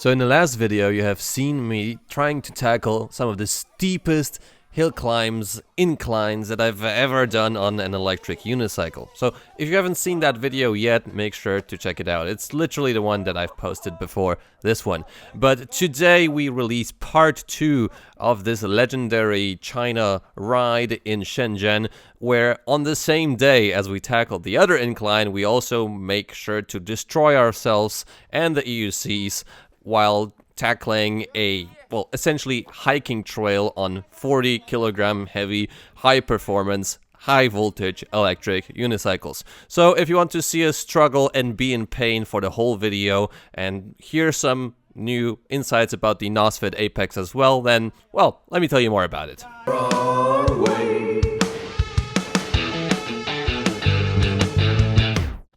So in the last video you have seen me trying to tackle some of the steepest hill climbs, inclines that I've ever done on an electric unicycle. So if you haven't seen that video yet, make sure to check it out. It's literally the one that I've posted before this one. But today we release part 2 of this legendary China ride in Shenzhen, where on the same day as we tackled the other incline, we also make sure to destroy ourselves and the EUCs while tackling a, well, essentially hiking trail on 40 kilogram heavy, high performance, high voltage electric unicycles. So if you want to see us struggle and be in pain for the whole video and hear some new insights about the NOSFET Apex as well, then, well, let me tell you more about it.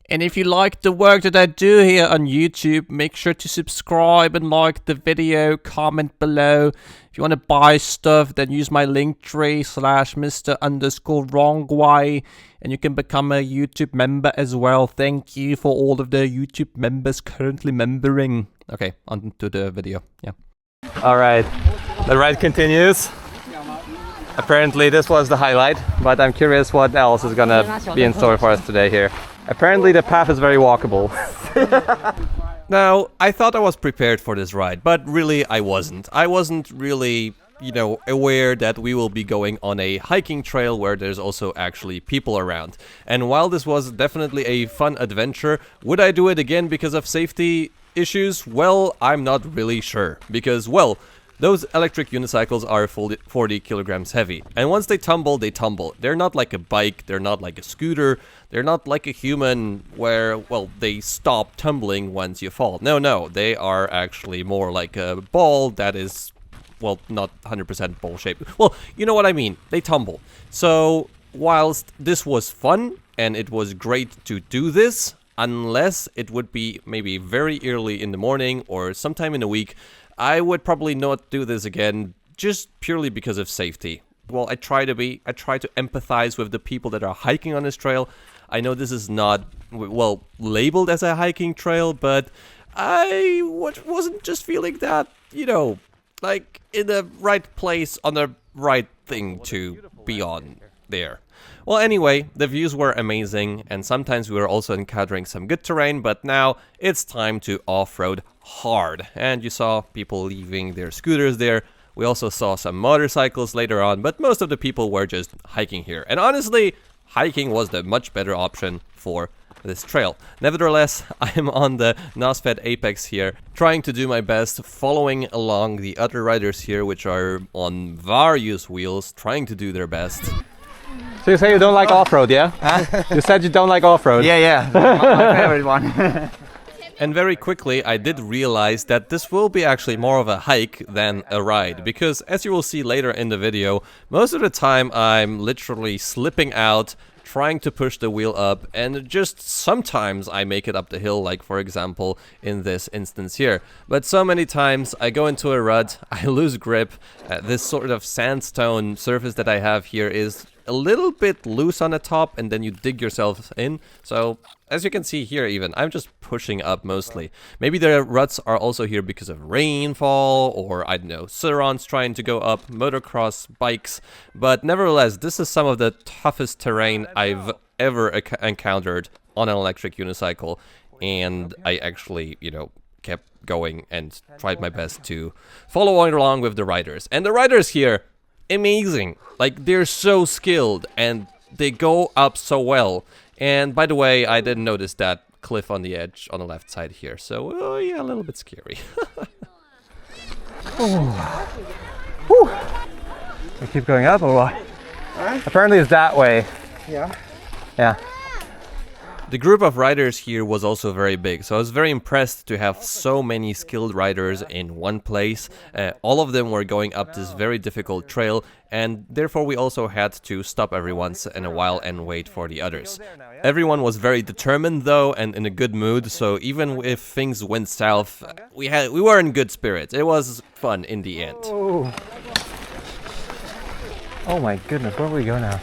And if you like the work that I do here on YouTube, make sure to subscribe and like the video, comment below. If you want to buy stuff, then use my Linktree /Mr_Wrongway, and you can become a YouTube member as well. Thank you for all of the YouTube members currently membering. Okay, on to the video. Yeah. All right, the ride continues. Apparently this was the highlight, but I'm curious what else is gonna be in store for us today here. Apparently the path is very walkable. Now, I thought I was prepared for this ride, but really I wasn't. I wasn't really, aware that we will be going on a hiking trail where there's also actually people around. And while this was definitely a fun adventure, would I do it again because of safety issues? Well, I'm not really sure. Because, well, those electric unicycles are 40 kilograms heavy, and once they tumble, they tumble. They're not like a bike, they're not like a scooter, they're not like a human where, well, they stop tumbling once you fall. No, they are actually more like a ball that is, well, not 100% ball shaped. Well, you know what I mean, they tumble. So, whilst this was fun, and it was great to do this, unless it would be maybe very early in the morning or sometime in the week, I would probably not do this again, just purely because of safety. Well, I try to empathize with the people that are hiking on this trail. I know this is not, well, labeled as a hiking trail, but I wasn't just feeling that, like in the right place on the right thing to be on there. Well, anyway, the views were amazing, and sometimes we were also encountering some good terrain, but now it's time to off-road hard. And you saw people leaving their scooters there. We also saw some motorcycles later on, but most of the people were just hiking here. And honestly, hiking was the much better option for this trail. Nevertheless, I'm on the NOSFET Apex here, trying to do my best, following along the other riders here, which are on various wheels, trying to do their best. So you say you don't like off-road, yeah? Huh? You said you don't like off-road. Yeah. My favorite one. And very quickly I did realize that this will be actually more of a hike than a ride, because as you will see later in the video, most of the time I'm literally slipping out, trying to push the wheel up, and just sometimes I make it up the hill, like for example in this instance here. But so many times I go into a rut, I lose grip. This sort of sandstone surface that I have here is a little bit loose on the top, and then you dig yourself in. So as you can see here, even I'm just pushing up mostly. Maybe the ruts are also here because of rainfall, or I don't know, Surons trying to go up, motocross bikes. But nevertheless, this is some of the toughest terrain I've ever encountered on an electric unicycle, and I actually, kept going and tried my best to follow along with the riders. And the riders here, amazing. Like, they're so skilled and they go up so well. And by the way, I didn't notice that cliff on the edge on the left side here, so yeah, a little bit scary. We keep going up or what? Apparently it's that way. Yeah. The group of riders here was also very big, so I was very impressed to have so many skilled riders in one place. All of them were going up this very difficult trail, and therefore we also had to stop every once in a while and wait for the others. Everyone was very determined though, and in a good mood, so even if things went south, we were in good spirits. It was fun in the end. Oh my goodness, where do we go now?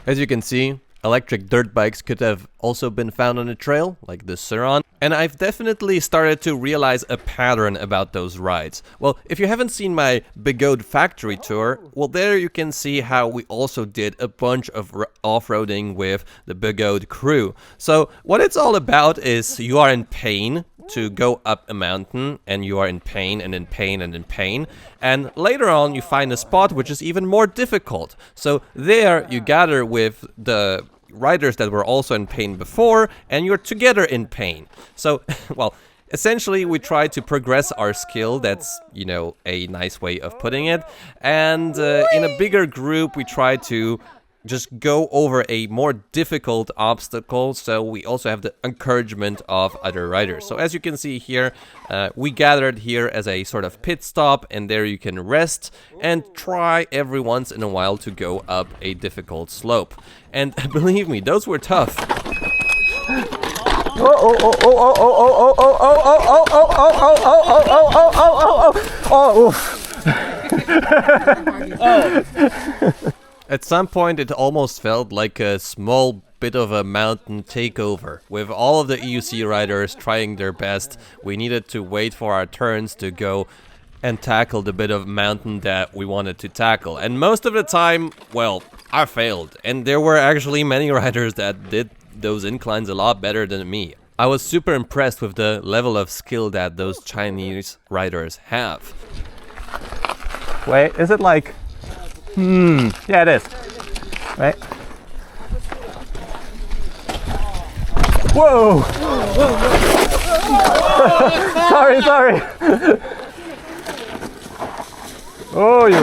As you can see, electric dirt bikes could have also been found on the trail, like the Suron. And I've definitely started to realize a pattern about those rides. Well, if you haven't seen my Bigode factory tour, well, there you can see how we also did a bunch of off-roading with the Bigode crew. So what it's all about is you are in pain to go up a mountain, and you are in pain and in pain and in pain, and later on you find a spot which is even more difficult. So there you gather with the riders that were also in pain before, and you're together in pain. So, well, essentially we try to progress our skill. That's, you know, a nice way of putting it. And in a bigger group we try to just go over a more difficult obstacle, so we also have the encouragement of other riders. So as you can see here, we gathered here as a sort of pit stop, and there you can rest and try every once in a while to go up a difficult slope. And believe me, those were tough. At some point it almost felt like a small bit of a mountain takeover. With all of the EUC riders trying their best, we needed to wait for our turns to go and tackle the bit of mountain that we wanted to tackle. And most of the time, well, I failed. And there were actually many riders that did those inclines a lot better than me. I was super impressed with the level of skill that those Chinese riders have. Wait, is it like... yeah, it is. Right? Whoa! sorry. Oh, yo.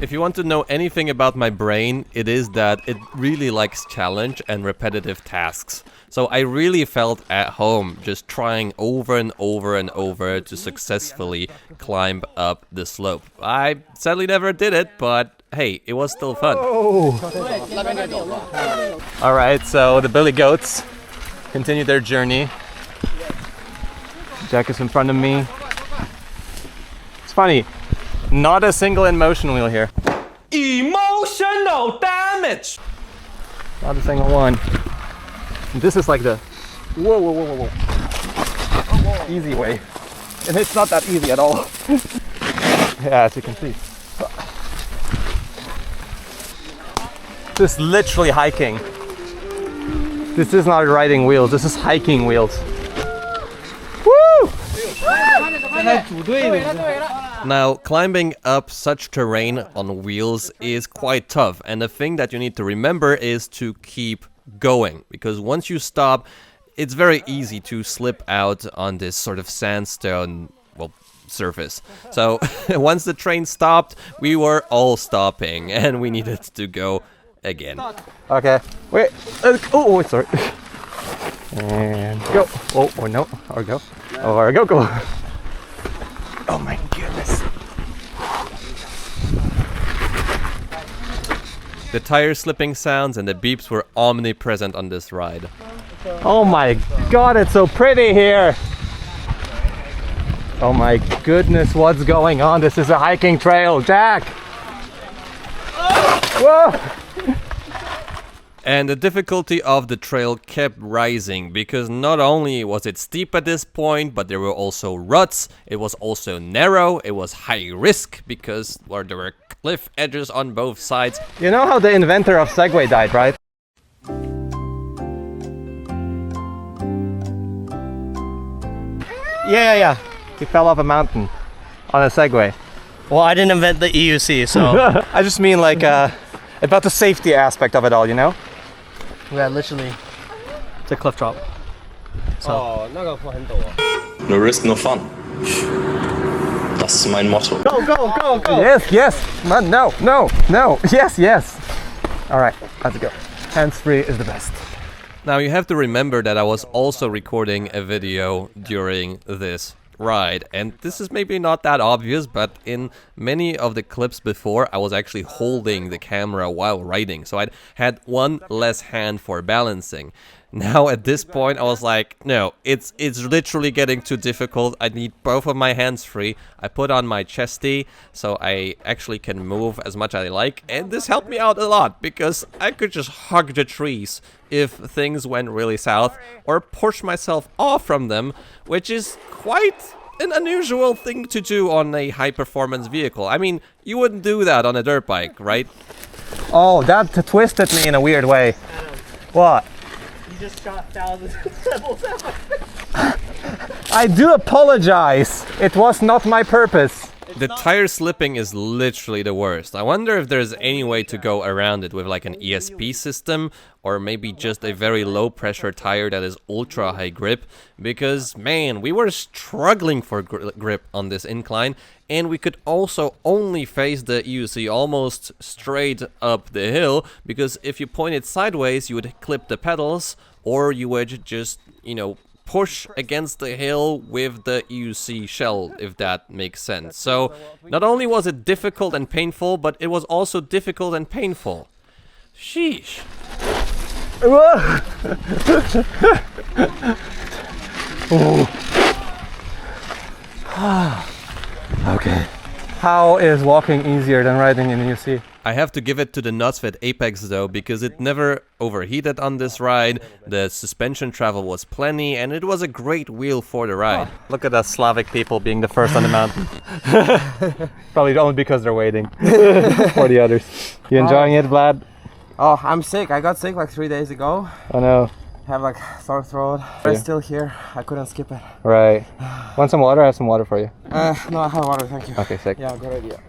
If you want to know anything about my brain, it is that it really likes challenge and repetitive tasks. So I really felt at home just trying over and over and over to successfully climb up the slope. I sadly never did it, but hey, it was still fun. Alright, so the Billy Goats continue their journey. Jack is in front of me. It's funny, not a single in-motion wheel here. Emotional damage! Not a single one. This is like the whoa. Easy way. And it's not that easy at all. Yeah, as you can see. This is literally hiking. This is not riding wheels, this is hiking wheels. Woo! Now, climbing up such terrain on wheels is quite tough, and the thing that you need to remember is to keep going, because once you stop, it's very easy to slip out on this sort of sandstone, well, surface. So once the train stopped, we were all stopping, and we needed to go again. Okay, wait, oh, sorry. And go. Oh no, or go. Or go. Oh my goodness. The tire slipping sounds and the beeps were omnipresent on this ride. Oh my god, it's so pretty here. Oh my goodness, what's going on? This is a hiking trail, Jack. Whoa! And the difficulty of the trail kept rising, because not only was it steep at this point, but there were also ruts, it was also narrow, it was high risk, because there were cliff edges on both sides. You know how the inventor of Segway died, right? Yeah. He fell off a mountain on a Segway. Well, I didn't invent the EUC, so... I just mean like about the safety aspect of it all, you know? Yeah, literally, it's a cliff drop. So. No risk, no fun. Das ist mein Motto. Go! Yes! Man, no! Yes! Alright, let's go. Hands-free is the best. Now you have to remember that I was also recording a video during this ride, and this is maybe not that obvious, but in many of the clips before I was actually holding the camera while riding, so I had one less hand for balancing. Now at this point I was like, no, it's literally getting too difficult. I need both of my hands free. I put on my chesty so I actually can move as much as I like, and this helped me out a lot because I could just hug the trees if things went really south, or push myself off from them, which is quite an unusual thing to do on a high performance vehicle. I mean, you wouldn't do that on a dirt bike, right? Oh, that twisted me in a weird way. What? You just shot thousands of pebbles at my face. I do apologize. It was not my purpose. The tire slipping is literally the worst. I wonder if there's any way to go around it with like an ESP system, or maybe just a very low pressure tire that is ultra high grip, because man, we were struggling for grip on this incline, and we could also only face the EUC almost straight up the hill, because if you point it sideways you would clip the pedals, or you would just, you know, push against the hill with the EUC shell, if that makes sense. So not only was it difficult and painful, but it was also difficult and painful. Sheesh. Okay. How is walking easier than riding in EUC? I have to give it to the NOSFET Apex though, because it never overheated on this ride, the suspension travel was plenty, and it was a great wheel for the ride. Oh, look at us Slavic people being the first on the mountain. Probably only because they're waiting for the others. You enjoying it, Vlad? Oh, I'm sick. I got sick like 3 days ago. I know. Have like sore throat. I'm still here. I couldn't skip it. Right. Want some water? I have some water for you. No, I have water. Thank you. Okay, sick. Yeah, good idea.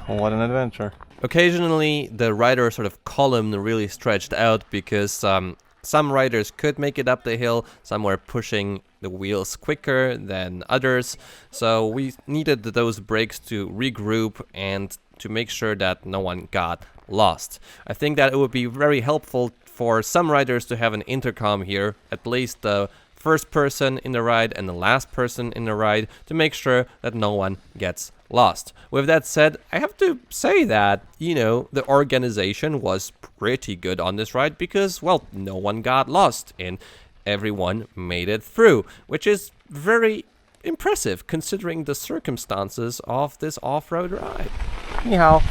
What an adventure. Occasionally, the rider sort of column really stretched out because some riders could make it up the hill, some were pushing the wheels quicker than others, so we needed those breaks to regroup and to make sure that no one got lost. I think that it would be very helpful for some riders to have an intercom here, at least the first person in the ride and the last person in the ride, to make sure that no one gets lost. With that said, I have to say that, you know, the organization was pretty good on this ride because, well, no one got lost and everyone made it through, which is very impressive considering the circumstances of this off-road ride. Ni hao.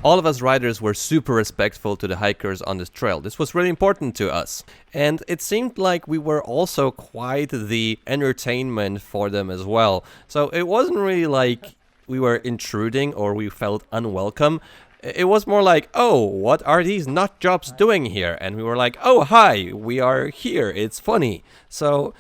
All of us riders were super respectful to the hikers on this trail. This was really important to us. And it seemed like we were also quite the entertainment for them as well. So it wasn't really like we were intruding or we felt unwelcome. It was more like, oh, what are these nut jobs doing here? And we were like, oh, hi, we are here. It's funny. So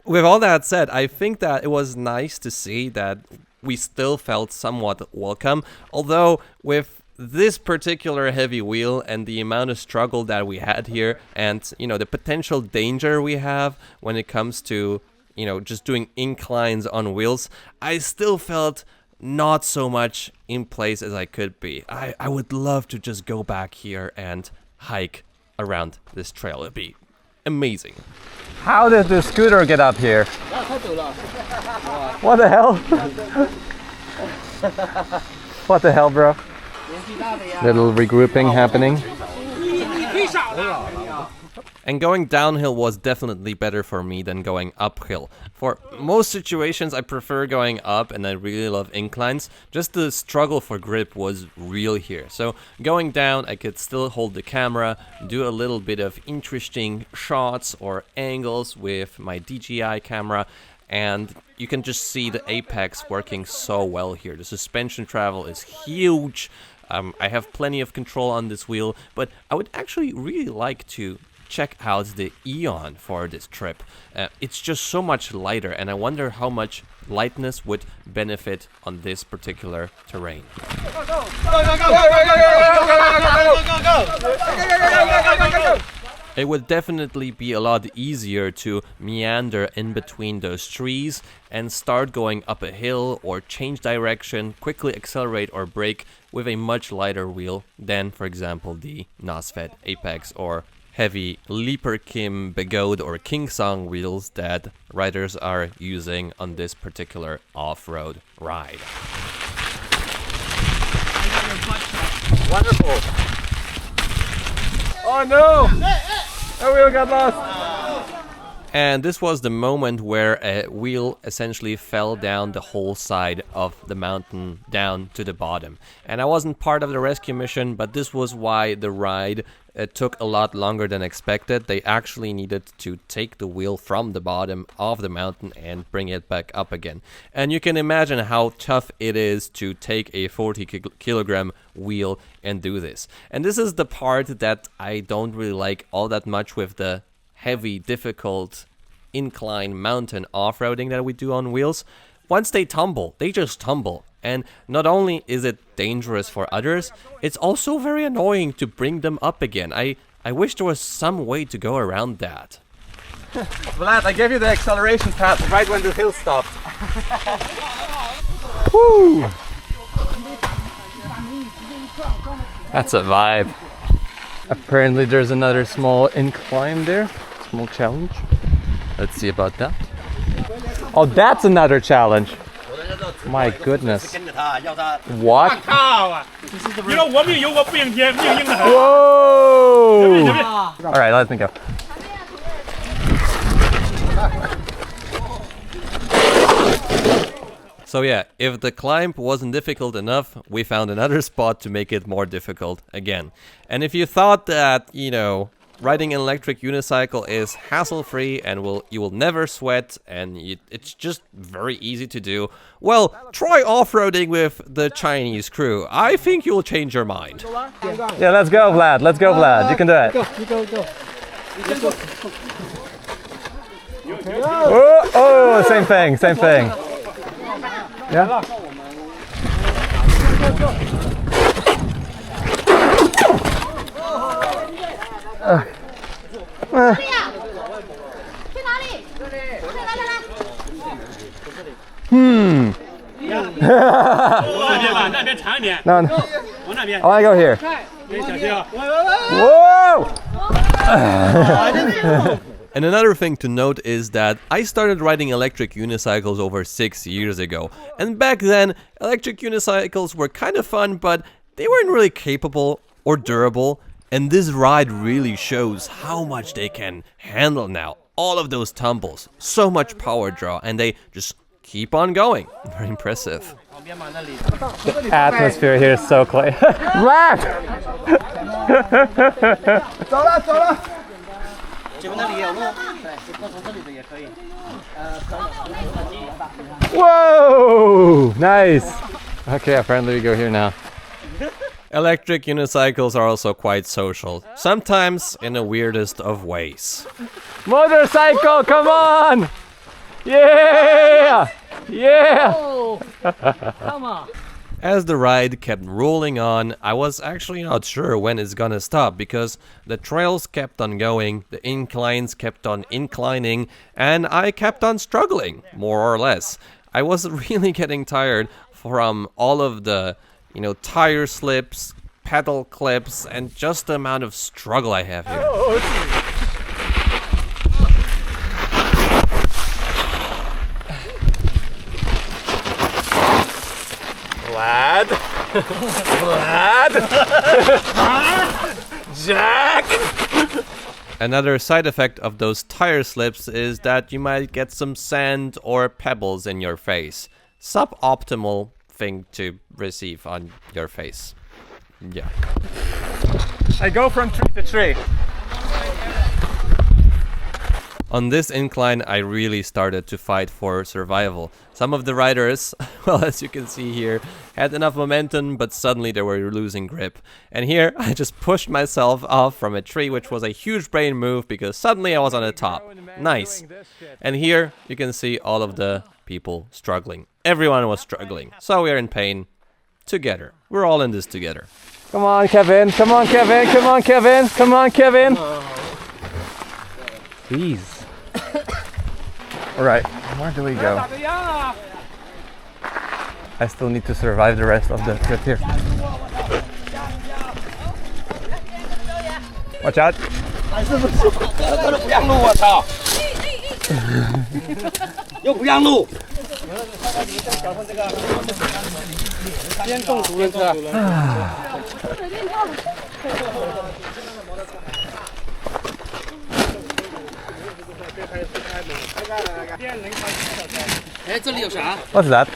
with all that said, I think that it was nice to see that we still felt somewhat welcome. Although with this particular heavy wheel and the amount of struggle that we had here, and you know, the potential danger we have when it comes to, you know, just doing inclines on wheels, I still felt not so much in place as I could be. I would love to just go back here and hike around this trail. It'd be amazing. How did the scooter get up here? What the hell? What the hell, bro? Little regrouping happening. And going downhill was definitely better for me than going uphill. For most situations I prefer going up, and I really love inclines. Just the struggle for grip was real here. So going down I could still hold the camera, do a little bit of interesting shots or angles with my DJI camera, and you can just see the Apex working so well here. The suspension travel is huge. I have plenty of control on this wheel, but I would actually really like to check out the Eon for this trip. It's just so much lighter, and I wonder how much lightness would benefit on this particular terrain. It would definitely be a lot easier to meander in between those trees and start going up a hill or change direction, quickly accelerate or brake with a much lighter wheel than, for example, the NOSFET Apex or heavy Leaper Kim Begode or Kingsong wheels that riders are using on this particular off-road ride. Wonderful. Oh no! The wheel got lost! And this was the moment where a wheel essentially fell down the whole side of the mountain down to the bottom. And I wasn't part of the rescue mission, but this was why the ride took a lot longer than expected. They actually needed to take the wheel from the bottom of the mountain and bring it back up again. And you can imagine how tough it is to take a 40-kilogram wheel and do this. And this is the part that I don't really like all that much with the heavy, difficult, incline mountain off-roading that we do on wheels. Once they tumble, they just tumble. And not only is it dangerous for others, it's also very annoying to bring them up again. I wish there was some way to go around that. Vlad, I gave you the acceleration path right when the hill stopped. Woo! That's a vibe. Apparently there's another small incline there. Small challenge. Let's see about that. Oh, that's another challenge. My goodness. What? Whoa! Alright, let me go. So yeah, if the climb wasn't difficult enough, we found another spot to make it more difficult again. And if you thought that, you know, riding an electric unicycle is hassle-free and you will never sweat and it's just very easy to do, well, try off-roading with the Chinese crew. I think you'll change your mind. Yeah, let's go, Vlad. Let's go, Vlad. You can do it. Oh, oh, same thing, same thing. Yeah? No, no. I want to go here. Whoa! And another thing to note is that I started riding electric unicycles over 6 years ago. And back then, electric unicycles were kind of fun, but they weren't really capable or durable. And this ride really shows how much they can handle now. All of those tumbles, so much power draw, and they just keep on going. Very impressive. The atmosphere here is so clear. Vlad! Whoa! Nice! Okay, apparently we go here now. Electric unicycles are also quite social, sometimes in the weirdest of ways. Motorcycle, come on! Yeah! Yeah! Come on. As the ride kept rolling on, I was actually not sure when it's gonna stop because the trails kept on going, the inclines kept on inclining, and I kept on struggling, more or less. I was really getting tired from all of the, you know, tire slips, pedal clips, and just the amount of struggle I have here. Vlad! Vlad! Jack! Another side effect of those tire slips is that you might get some sand or pebbles in your face. Suboptimal thing to receive on your face. Yeah. I go from tree to tree. On this incline, I really started to fight for survival. Some of the riders, well, as you can see here, had enough momentum, but suddenly they were losing grip. And here, I just pushed myself off from a tree, which was a huge brain move because suddenly I was on the top. Nice. And here, you can see all of the people struggling. Everyone was struggling. So we are in pain together. We're all in this together. Come on, Kevin. Come on, Kevin. Come on, Kevin. Come on, Kevin. Please. All right, where do we go? I still need to survive the rest of the trip here. Watch out. 又不让路。先动独轮车。What's that?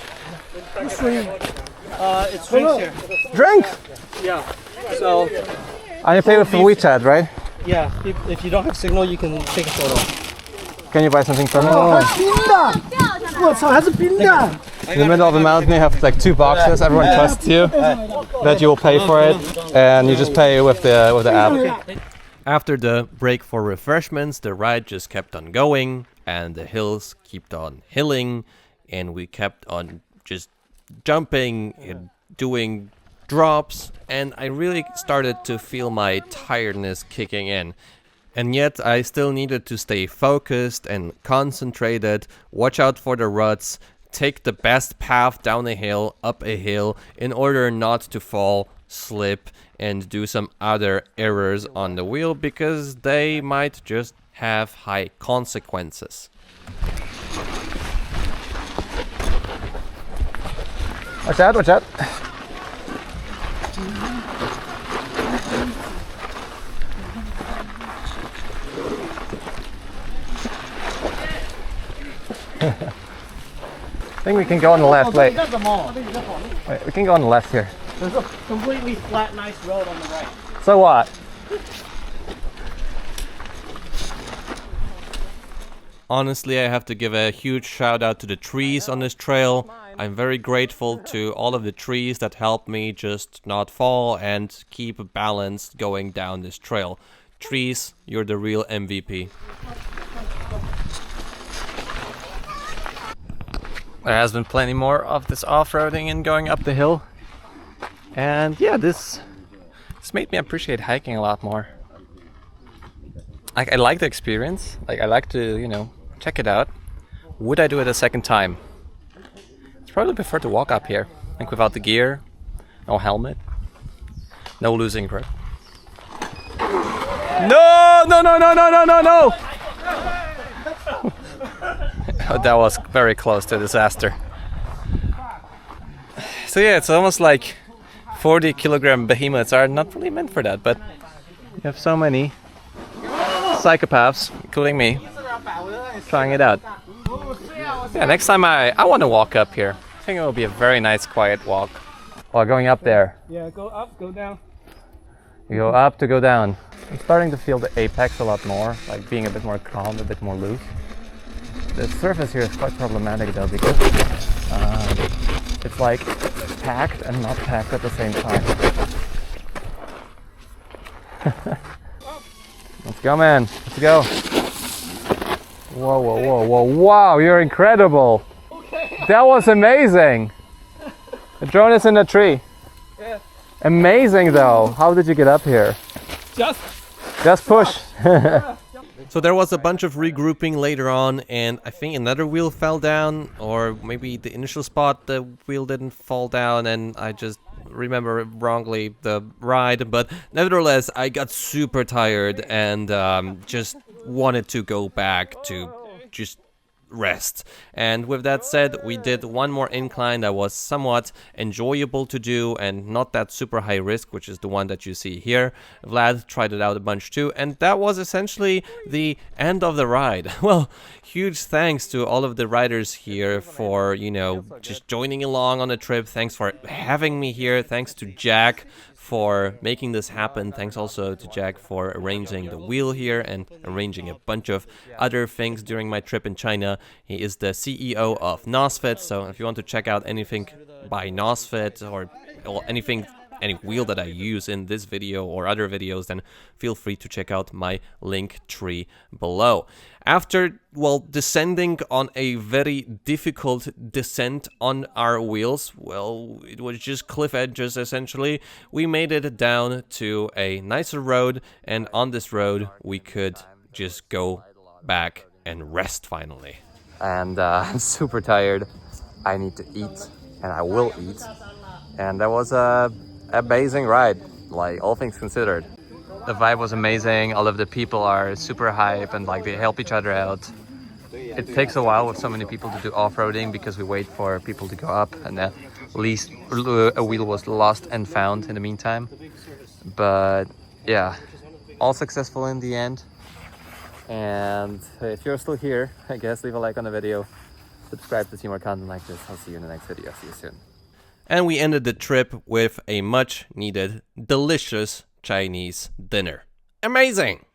It's drinks here. Drink! Yeah. So, And you pay with WeChat, right? yeah, if you don't have signal, you can take a photo. Can you buy something from me? 我操，还是冰的。 In the middle of the mountain, you have like 2 boxes. Everyone trusts you that you will pay for it, and you just pay with the app. After the break for refreshments, the ride just kept on going, and the hills kept on hilling, and we kept on just jumping and doing drops, and I really started to feel my tiredness kicking in. And yet I still needed to stay focused and concentrated, watch out for the ruts, take the best path down a hill, up a hill, in order not to fall, slip, and do some other errors on the wheel, because they might just have high consequences. Watch out, watch out. I think we can go on the left. Wait, we can go on the left here. There's a completely flat, nice road on the right. So what? Honestly, I have to give a huge shout out to the trees on this trail. I'm very grateful to all of the trees that helped me just not fall and keep balanced going down this trail. Trees, you're the real MVP. There has been plenty more of this off-roading and going up the hill. And yeah, this made me appreciate hiking a lot more. I like the experience. Like, I like to, you know, check it out. Would I do it a second time? I'd probably prefer to walk up here. Like, without the gear, no helmet, no losing grip. No, no, no, no, no, no, no, no! That was very close to disaster. So yeah, it's almost like 40-kilogram behemoths are not really meant for that, but you have so many psychopaths, including me, trying it out. Yeah, next time I want to walk up here. I think it will be a very nice, quiet walk. While going up there. Yeah, go up, go down. You go up to go down. I'm starting to feel the apex a lot more, like being a bit more calm, a bit more loose. The surface here is quite problematic though, because it's like packed and not packed at the same time. Let's go, man. Let's go. Whoa, whoa, whoa, whoa. Wow, you're incredible. That was amazing. The drone is in the tree. Yeah. Amazing though. How did you get up here? Just push. So there was a bunch of regrouping later on, and I think another wheel fell down, or maybe the initial spot the wheel didn't fall down, and I just remember wrongly the ride. But nevertheless, I got super tired and just wanted to go back to just rest. And with that said, we did one more incline that was somewhat enjoyable to do and not that super high risk, which is the one that you see here. Vlad tried it out a bunch too, and that was essentially the end of the ride. Well, huge thanks to all of the riders here for, you know, just joining along on the trip. Thanks for having me here. Thanks to Jack for making this happen. Thanks also to Jack for arranging the wheel here and arranging a bunch of other things during my trip in China. He is the CEO of Nosfit, so if you want to check out anything by Nosfit or anything, any wheel that I use in this video or other videos, then feel free to check out my link tree below. After, well, descending on a very difficult descent on our wheels, well, it was just cliff edges essentially, we made it down to a nicer road, and on this road we could just go back and rest finally. And I'm super tired. I need to eat, and I will eat. And that was a amazing ride, like, all things considered. The vibe was amazing. All of the people are super hype and like they help each other out. It takes a while with so many people to do off-roading because we wait for people to go up, and at least a wheel was lost and found in the meantime. But yeah, all successful in the end. And if you're still here, I guess leave a like on the video, subscribe to see more content like this. I'll see you in the next video. See you soon. And we ended the trip with a much needed, delicious Chinese dinner. Amazing!